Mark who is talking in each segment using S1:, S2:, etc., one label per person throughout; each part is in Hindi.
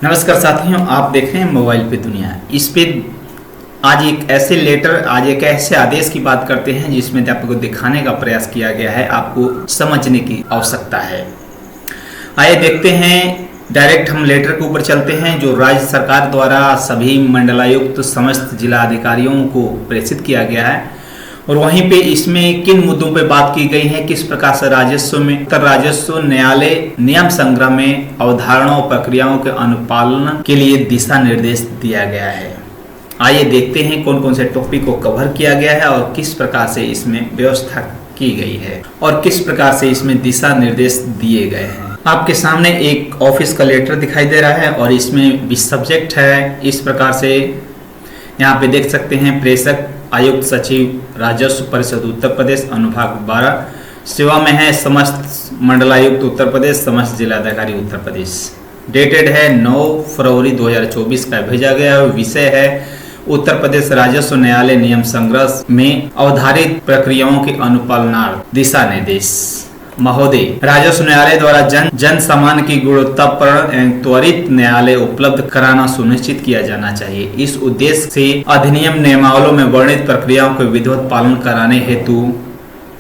S1: नमस्कार साथियों, आप देख रहे हैं मोबाइल पे दुनिया। इस पे आज एक ऐसे आदेश की बात करते हैं जिसमें आपको दिखाने का प्रयास किया गया है, आपको समझने की आवश्यकता है। आइए देखते हैं, डायरेक्ट हम लेटर के ऊपर चलते हैं जो राज्य सरकार द्वारा सभी मंडलायुक्त समस्त जिला अधिकारियों को प्रेषित किया गया है। और वहीं पे इसमें किन मुद्दों पे बात की गई है, किस प्रकार से राजस्व में उत्तर राजस्व न्यायालय नियम संग्रह में अवधारणाओं प्रक्रियाओं के अनुपालन के लिए दिशा निर्देश दिया गया है। आइए देखते हैं कौन कौन से टॉपिक को कवर किया गया है और किस प्रकार से इसमें व्यवस्था की गई है और किस प्रकार से इसमें दिशा निर्देश दिए गए हैं। आपके सामने एक ऑफिस का लेटर दिखाई दे रहा है और इसमें सब्जेक्ट है इस प्रकार से यहाँ पे देख सकते हैं। प्रेषक आयुक्त सचिव राजस्व परिषद उत्तर प्रदेश अनुभाग 12 सेवा में है समस्त मंडलायुक्त उत्तर प्रदेश समस्त जिलाधिकारी उत्तर प्रदेश। डेटेड है 9 फरवरी 2024 का भेजा गया है। विषय है उत्तर प्रदेश राजस्व न्यायालय नियम संग्रह में अवधारित प्रक्रियाओं के अनुपालनार्थ दिशा निर्देश। महोदय, राजस्व न्यायालय द्वारा जन सामान्य की गुणवत्तापूर्ण एवं त्वरित न्यायालय उपलब्ध कराना सुनिश्चित किया जाना चाहिए। इस उद्देश्य से अधिनियम नियमावली में वर्णित प्रक्रियाओं के विधिवत पालन कराने हेतु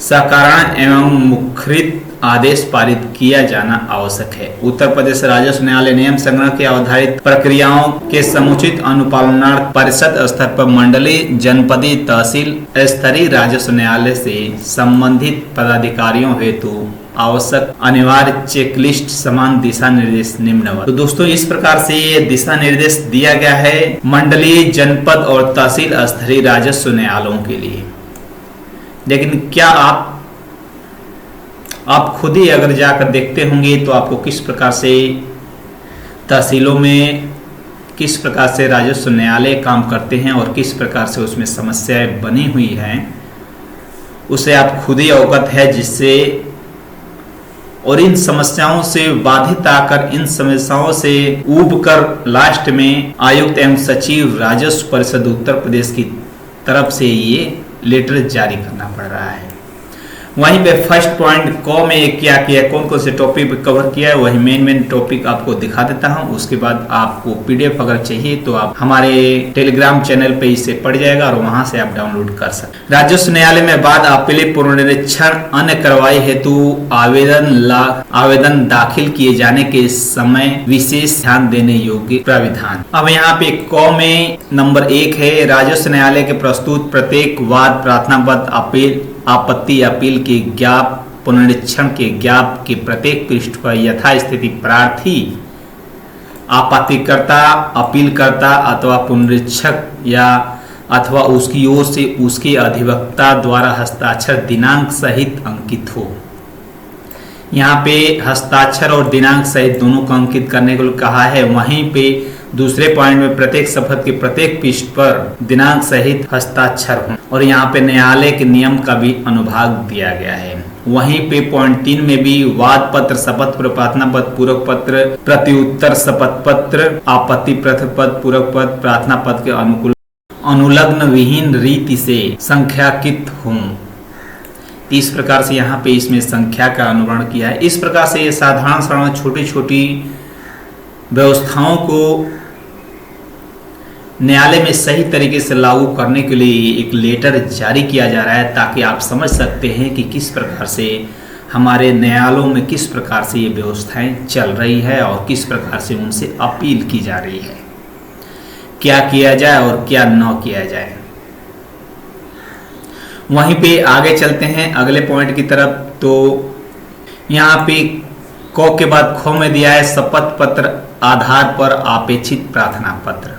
S1: सकारण एवं मुखरित आदेश पारित किया जाना आवश्यक है। उत्तर प्रदेश राजस्व न्यायालय नियम संग्रह के आधारित प्रक्रियाओं के समुचित अनुपालनार्थ परिषद स्तर पर मंडलीय, जनपदीय, तहसील स्तरीय राजस्व न्यायालय से संबंधित पदाधिकारियों हेतु आवश्यक अनिवार्य चेकलिस्ट समान दिशा निर्देश निम्नवत। तो दोस्तों, इस प्रकार से ये दिशा निर्देश दिया गया है मंडलीय, जनपद और तहसील स्तरीय राजस्व न्यायालयों के लिए। लेकिन क्या आप खुद ही अगर जाकर देखते होंगे तो आपको किस प्रकार से तहसीलों में किस प्रकार से राजस्व न्यायालय काम करते हैं और किस प्रकार से उसमें समस्याएं बनी हुई हैं, उसे आप खुद ही अवगत है। जिससे और इन समस्याओं से बाधित आकर इन समस्याओं से ऊब कर लास्ट में आयुक्त एवं सचिव राजस्व परिषद उत्तर प्रदेश की तरफ से ये लेटर जारी करना पड़ रहा है। वहीं पे फर्स्ट पॉइंट को में क्या किया, कौन कौन से टॉपिक पे कवर किया है, वही मेन टॉपिक आपको दिखा देता हूं। उसके बाद आपको पीडीएफ अगर चाहिए तो आप हमारे टेलीग्राम चैनल पे इसे पढ़ जाएगा और वहां से आप डाउनलोड कर सकते। राजस्व न्यायालय में बाद अपील पुनरीक्षण अन्य कार्रवाई हेतु आवेदन दाखिल किए जाने के समय विशेष ध्यान देने योग्य प्राविधान। अब यहाँ पे क में नंबर 1 है, राजस्व न्यायालय के प्रस्तुत प्रत्येक वाद, प्रार्थना पत्र, अपील, आपत्ति, अपील के ज्ञाप, पुनरीक्षण के ज्ञाप के प्रत्येक पृष्ठ पर यथास्थिति प्रार्थी, आपत्तिकर्ता, अपीलकर्ता अथवा पुनरीक्षक या अथवा उसकी ओर से उसके अधिवक्ता द्वारा हस्ताक्षर दिनांक सहित अंकित हो। यहाँ पे हस्ताक्षर और दिनांक सहित दोनों को अंकित करने को कहा है। वहीं पे दूसरे पॉइंट में प्रत्येक शपथ के प्रत्येक पृष्ठ पर दिनांक सहित हस्ताक्षर हो और यहाँ पे न्यायालय के नियम का भी अनुभाग दिया गया है। वहीं पे पॉइंट 3 में भी वाद पत्र, शपथ पत्र, प्रार्थना पत्र, पूरक पत्र, प्रत्युत्तर शपथ पत्र, आपत्ति पत्र, पूरक पत्र, प्रार्थना पत्र के अनुकूल अनुलग्न विहीन रीति से संख्याकित हों। इस प्रकार से यहाँ पे इसमें संख्या का अनुवर्ण किया है। इस प्रकार से ये साधारण छोटी छोटी व्यवस्थाओं को न्यायालय में सही तरीके से लागू करने के लिए एक लेटर जारी किया जा रहा है, ताकि आप समझ सकते हैं कि किस प्रकार से हमारे न्यायालयों में किस प्रकार से ये व्यवस्थाएं चल रही है और किस प्रकार से उनसे अपील की जा रही है, क्या किया जाए और क्या न किया जाए। वहीं पे आगे चलते हैं अगले पॉइंट की तरफ। तो यहाँ पे क के बाद ख में दिया है शपथ पत्र आधार पर अपेक्षित प्रार्थना पत्र।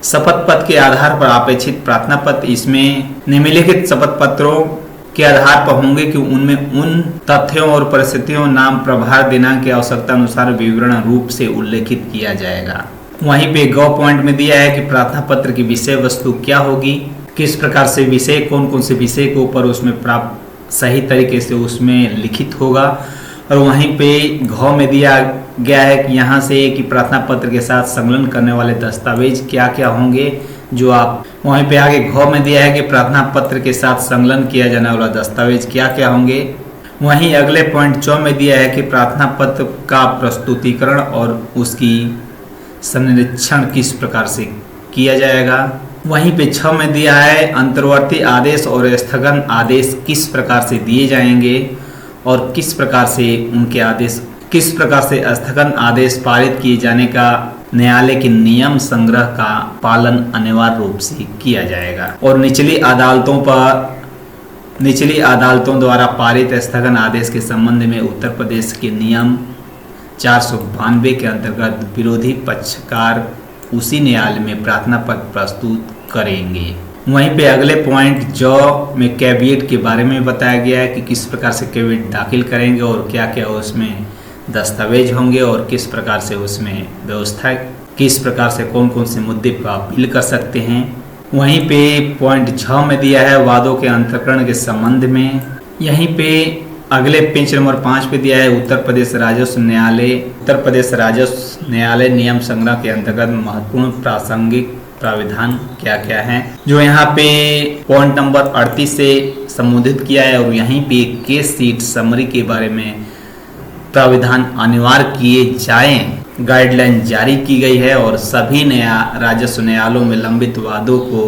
S1: शपथ पत्र के आधार पर अपेक्षित प्रार्थना पत्र, इसमें निम्नलिखित शपथ पत्रों के आधार पर होंगे कि उनमें उन तथ्यों और परिस्थितियों, नाम, प्रभार, दिनांक की आवश्यकता अनुसार विवरण रूप से उल्लेखित किया जाएगा। वहीं पे ग पॉइंट में दिया है कि प्रार्थना पत्र की विषय वस्तु क्या होगी, किस प्रकार से विषय, कौन कौन से विषय के ऊपर उसमें प्राप्त सही तरीके से उसमें लिखित होगा। और वहीं पे घ में दिया गया है कि यहाँ से कि प्रार्थना पत्र के साथ संलग्न करने वाले दस्तावेज क्या क्या होंगे जो आप। वहीं पे आगे घ में दिया है कि प्रार्थना पत्र के साथ संलग्न किया जाने वाला दस्तावेज क्या क्या होंगे। वहीं अगले पॉइंट 4 में दिया है कि प्रार्थना पत्र का प्रस्तुतिकरण और उसकी संरक्षण किस प्रकार से किया जाएगा। वहीं पे 6 में दिया है अंतर्वर्ती आदेश और स्थगन आदेश किस प्रकार से दिए जाएंगे और किस प्रकार से स्थगन आदेश पारित किए जाने का न्यायालय के नियम संग्रह का पालन अनिवार्य रूप से किया जाएगा। और निचली अदालतों द्वारा पारित स्थगन आदेश के संबंध में उत्तर प्रदेश के नियम 492 के अंतर्गत विरोधी पक्षकार उसी न्यायालय में प्रार्थना पत्र प्रस्तुत करेंगे। वहीं पे अगले पॉइंट जो में कैविएट के बारे में बताया गया है कि किस प्रकार से कैविएट दाखिल करेंगे और क्या क्या उसमें दस्तावेज होंगे और किस प्रकार से उसमें व्यवस्था, किस प्रकार से कौन कौन से मुद्दे पर अपील कर सकते हैं। वहीं पे पॉइंट 6 में दिया है वादों के अंतरकरण के संबंध में। यहीं पे अगले पेज नंबर 5 पे दिया है उत्तर प्रदेश राजस्व न्यायालय नियम संग्रह के अंतर्गत महत्वपूर्ण प्रासंगिक प्राविधान क्या क्या हैं, जो यहाँ पे पॉइंट नंबर 38 से संबोधित किया है। और यहीं पे केस सीट समरी के बारे में प्राविधान अनिवार्य किए जाएं गाइडलाइन जारी की गई है और सभी राजस्व न्यायालयों में लंबित वादों को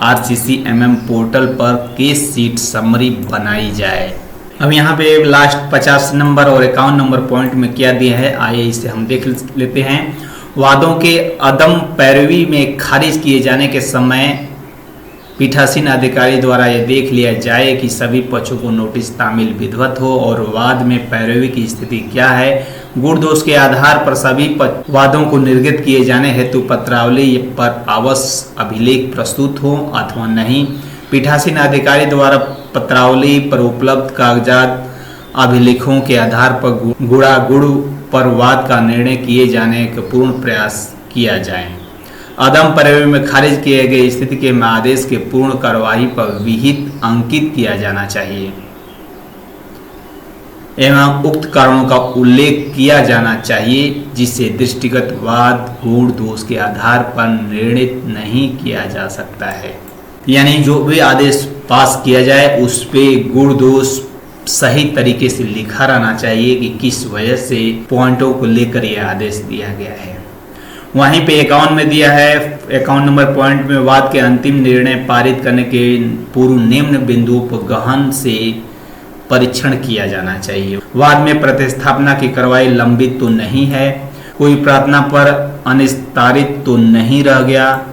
S1: RCCMM पोर्टल पर केस सीट समरी बनाई जाए। अब यहाँ पे लास्ट 50 नंबर और 51 नंबर पॉइंट में क्या दिया है, आइए इसे हम देख लेते हैं। वादों के अदम पैरवी में खारिज किए जाने के समय पीठासीन अधिकारी द्वारा यह देख लिया जाए कि सभी पक्षों को नोटिस तामील विधिवत हो और वाद में पैरवी की स्थिति क्या है। गुण दोष के आधार पर सभी वादों को निर्गत किए जाने हेतु पत्रावली पर आवश्यक अभिलेख प्रस्तुत हो अथवा नहीं। पीठासीन अधिकारी द्वारा पत्रावली पर उपलब्ध कागजात अभिलेखों के आधार पर गुणागुण पर वाद का निर्णय किए जाने का पूर्ण प्रयास किया जाए। अदम पैरवी में खारिज किए गए स्थिति के आदेश के पूर्ण कार्यवाही पर विहित अंकित किया जाना चाहिए एवं उक्त कारणों का उल्लेख किया जाना चाहिए जिससे दृष्टिगत वाद गुण दोष के आधार पर निर्णित नहीं किया जा सकता है। यानी जो भी आदेश पास किया जाए उस पे गुण दोष सही तरीके से लिखा रहना चाहिए कि किस वजह से पॉइंटों को लेकर यह आदेश दिया गया है। वहीं पे 51 में दिया है 51 नंबर पॉइंट में वाद के अंतिम निर्णय पारित करने के पूर्व निम्न बिंदुओं पर गहन से परीक्षण किया जाना चाहिए। वाद में प्रतिस्थापना की कार्रवाई लंबित तो नहीं है, कोई प्रार्थना पर अनिस्तारित तो नहीं रह गया,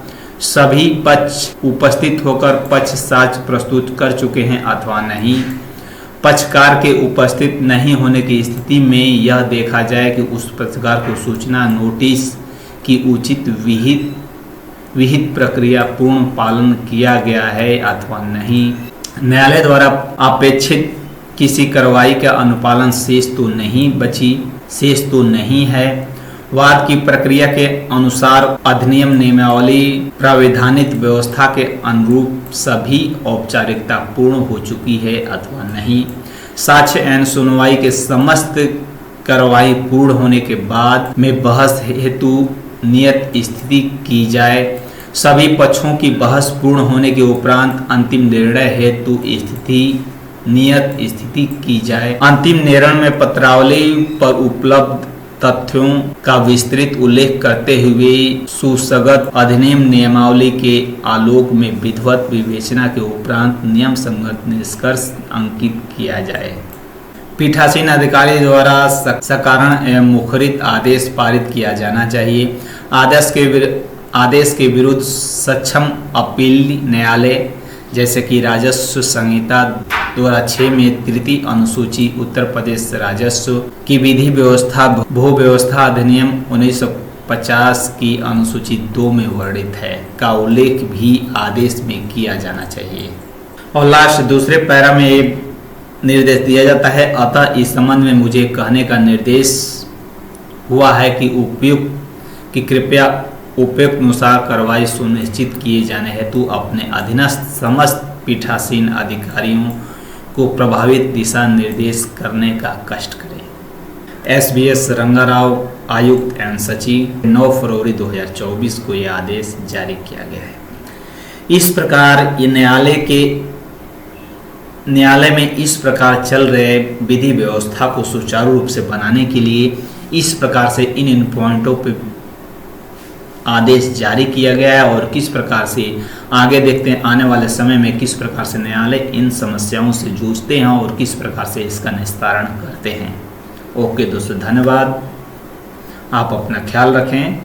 S1: सभी पक्ष उपस्थित होकर पक्ष साक्ष्य प्रस्तुत कर चुके हैं अथवा नहीं। पक्षकार के उपस्थित नहीं होने की स्थिति में यह देखा जाए कि उस पक्षकार को सूचना नोटिस की उचित विहित प्रक्रिया पूर्ण पालन किया गया है अथवा नहीं। न्यायालय द्वारा अपेक्षित किसी कार्रवाई का अनुपालन शेष तो नहीं है। वाद की प्रक्रिया के अनुसार अधिनियम नियमावली प्राविधानित व्यवस्था के अनुरूप सभी औपचारिकता पूर्ण हो चुकी है अथवा नहीं। साक्ष्य एवं सुनवाई के समस्त कार्रवाई पूर्ण होने के बाद में बहस हेतु नियत स्थिति की जाए। सभी पक्षों की बहस पूर्ण होने के उपरांत अंतिम निर्णय हेतु नियत स्थिति की जाए। अंतिम निर्णय में पत्रावली पर उपलब्ध तथ्यों का विस्तृत उल्लेख करते हुए सुसंगत अधिनियम नियमावली के आलोक में विधिवत विवेचना के उपरांत नियम संगत निष्कर्ष अंकित किया जाए। पीठासीन अधिकारी द्वारा सकारण एवं मुखरित आदेश पारित किया जाना चाहिए। आदेश के विरुद्ध सक्षम अपील न्यायालय जैसे कि राजस्व संहिता 2006 में तृतीय अनुसूची उत्तर प्रदेश राजस्व की विधि व्यवस्था भू व्यवस्था अधिनियम 1950 की अनुसूची 2 में वर्णित है का उल्लेख भी आदेश में किया जाना चाहिए। और लास्ट दूसरे पैरा में ये निर्देश दिया जाता है, अतः इस संबंध में मुझे कहने का निर्देश हुआ है कि कृपया उपयुक्त अनुसार कार्रवाई सुनिश्चित किए जाने हेतु अपने अधीनस्थ समस्त पीठासीन अधिकारियों को प्रभावित दिशा निर्देश करने का कष्ट करें। SBS रंगाराव आयुक्त एवं सचिव 9 फरवरी 2024 को यह आदेश जारी किया गया है। इस प्रकार ये न्यायालय में इस प्रकार चल रहे विधि व्यवस्था को सुचारू रूप से बनाने के लिए इस प्रकार से इन पॉइंटों पे आदेश जारी किया गया है और किस प्रकार से आगे देखते हैं आने वाले समय में किस प्रकार से न्यायालय इन समस्याओं से जूझते हैं और किस प्रकार से इसका निस्तारण करते हैं। ओके दोस्तों, धन्यवाद। आप अपना ख्याल रखें।